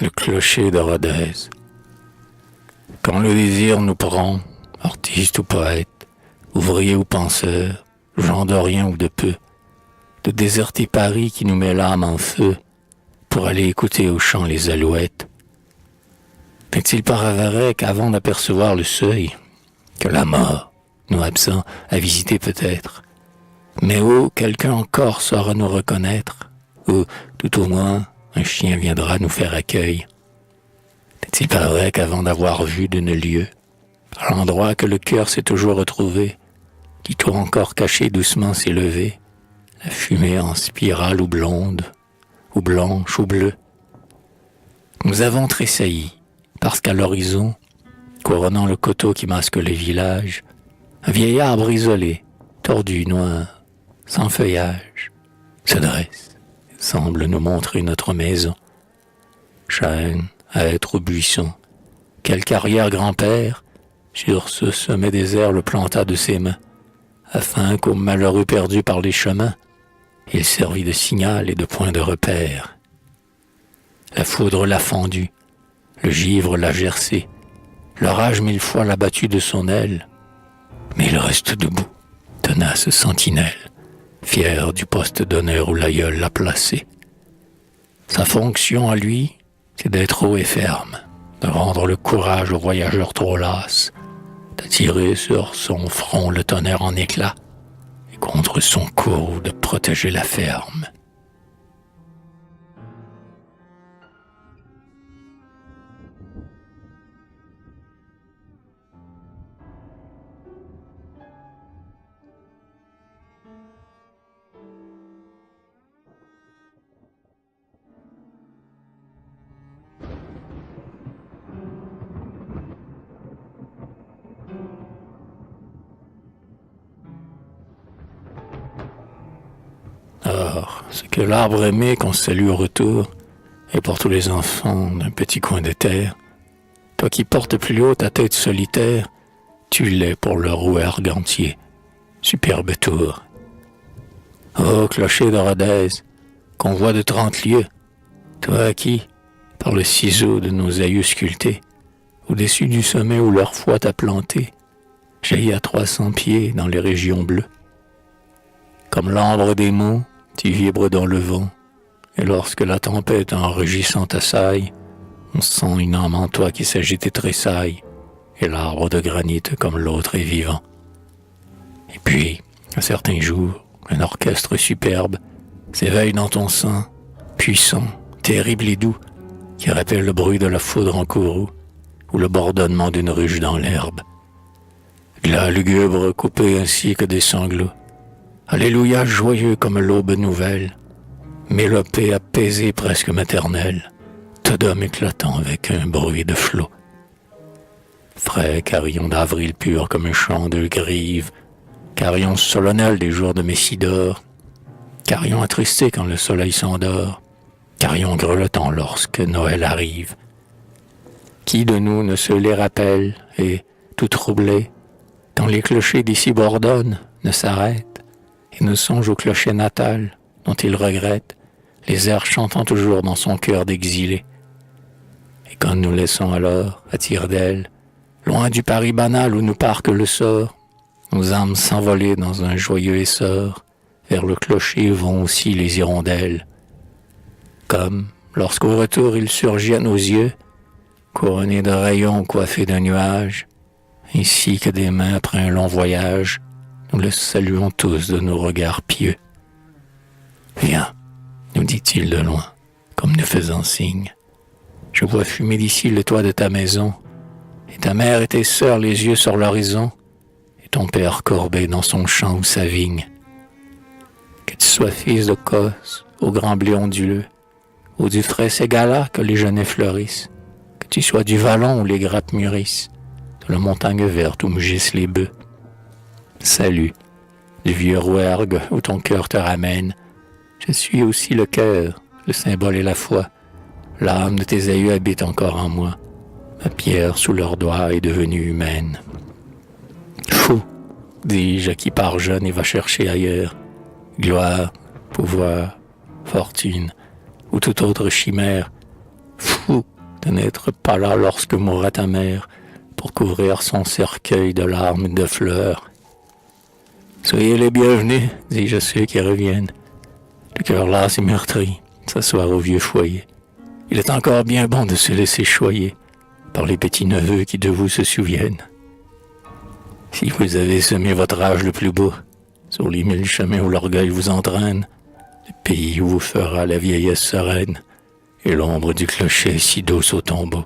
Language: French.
Le clocher de Rodez. Quand le désir nous prend, artiste ou poète, ouvrier ou penseur, gens de rien ou de peu, de déserter Paris qui nous met l'âme en feu pour aller écouter au chant les alouettes. N'est-il pas vrai qu'avant d'apercevoir le seuil, que la mort, nous absents, a visité peut-être, mais où quelqu'un encore saura nous reconnaître, ou, tout au moins, un chien viendra nous faire accueil. N'est-il pas vrai qu'avant d'avoir vu de nos lieux, à l'endroit que le cœur s'est toujours retrouvé, qui tout encore caché doucement s'est levé, la fumée en spirale ou blonde, ou blanche ou bleue, nous avons tressailli, parce qu'à l'horizon, couronnant le coteau qui masque les villages, un vieil arbre isolé, tordu, noir, sans feuillage, se dresse, semble nous montrer notre maison. Chêne, hêtre ou buisson, quelque arrière-grand-père, sur ce sommet désert le planta de ses mains, afin qu'aux malheureux perdus par les chemins, il servit de signal et de point de repère. La foudre l'a fendu, le givre l'a gercé, l'orage 1000 fois l'a battu de son aile, mais il reste debout, tenace sentinelle, fier du poste d'honneur où l'aïeul l'a placé. Sa fonction à lui, c'est d'être haut et ferme, de rendre le courage aux voyageurs trop lasses, d'attirer sur son front le tonnerre en éclats, et contre son cou de protéger la ferme. Or, ce que l'arbre aimait qu'on salue au retour, et pour tous les enfants d'un petit coin de terre, toi qui portes plus haut ta tête solitaire, tu l'es pour le rouet argentier, superbe tour. Ô clocher de Rodez, qu'on voit de 30 lieues, toi qui, par le ciseau de nos aïeux sculptés, au-dessus du sommet où leur foi t'a planté, jaillit à 300 pieds dans les régions bleues. Comme l'ambre des monts, tu vibres dans le vent, et lorsque la tempête en rugissant t'assaille, on sent une âme en toi qui s'agite et tressaille, et l'arbre de granit comme l'autre est vivant. Et puis, un certain jour, un orchestre superbe s'éveille dans ton sein, puissant, terrible et doux, qui rappelle le bruit de la foudre en courroux, ou le bourdonnement d'une ruche dans l'herbe. Glas lugubre coupé ainsi que des sanglots, alléluia joyeux comme l'aube nouvelle, mélopée apaisée presque maternelle, Todum éclatant avec un bruit de flot. Frais carillon d'avril pur comme un chant de grive, carillon solennel des jours de Messidor, carillon attristé quand le soleil s'endort, carillon grelottant lorsque Noël arrive. Qui de nous ne se les rappelle et, tout troublé, quand les clochers d'ici bourdonnent, ne s'arrête et ne songe au clocher natal dont il regrette, les airs chantant toujours dans son cœur d'exilé. Et quand nous laissons alors, à tire-d'aile, loin du Paris banal où nous parque le sort, nos âmes s'envoler dans un joyeux essor, vers le clocher vont aussi les hirondelles. Comme, lorsqu'au retour il surgit à nos yeux, couronné de rayons coiffé d'un nuage, ainsi que des mains après un long voyage, nous le saluons tous de nos regards pieux. Viens, nous dit-il de loin, comme nous faisant signe. Je vois fumer d'ici le toit de ta maison, et ta mère et tes sœurs les yeux sur l'horizon, et ton père courbé dans son champ ou sa vigne. Que tu sois fils de Cos, au grand blé onduleux, ou du frais ségala que les genêts fleurissent, que tu sois du vallon où les grappes mûrissent, de la montagne verte où mugissent les bœufs. Salut, du vieux rouergue où ton cœur te ramène. Je suis aussi le cœur, le symbole et la foi. L'âme de tes aïeux habite encore en moi. Ma pierre sous leurs doigts est devenue humaine. Fou, dis-je à qui part jeune et va chercher ailleurs gloire, pouvoir, fortune ou toute autre chimère. Fou de n'être pas là lorsque mourra ta mère, pour couvrir son cercueil de larmes et de fleurs. Soyez les bienvenus, dis-je à ceux qui reviennent. Le cœur las et meurtri, s'asseoir au vieux foyer. Il est encore bien bon de se laisser choyer par les petits neveux qui de vous se souviennent. Si vous avez semé votre âge le plus beau, sur les 1000 chemins où l'orgueil vous entraîne, le pays où vous fera la vieillesse sereine, et l'ombre du clocher si douce au tombeau.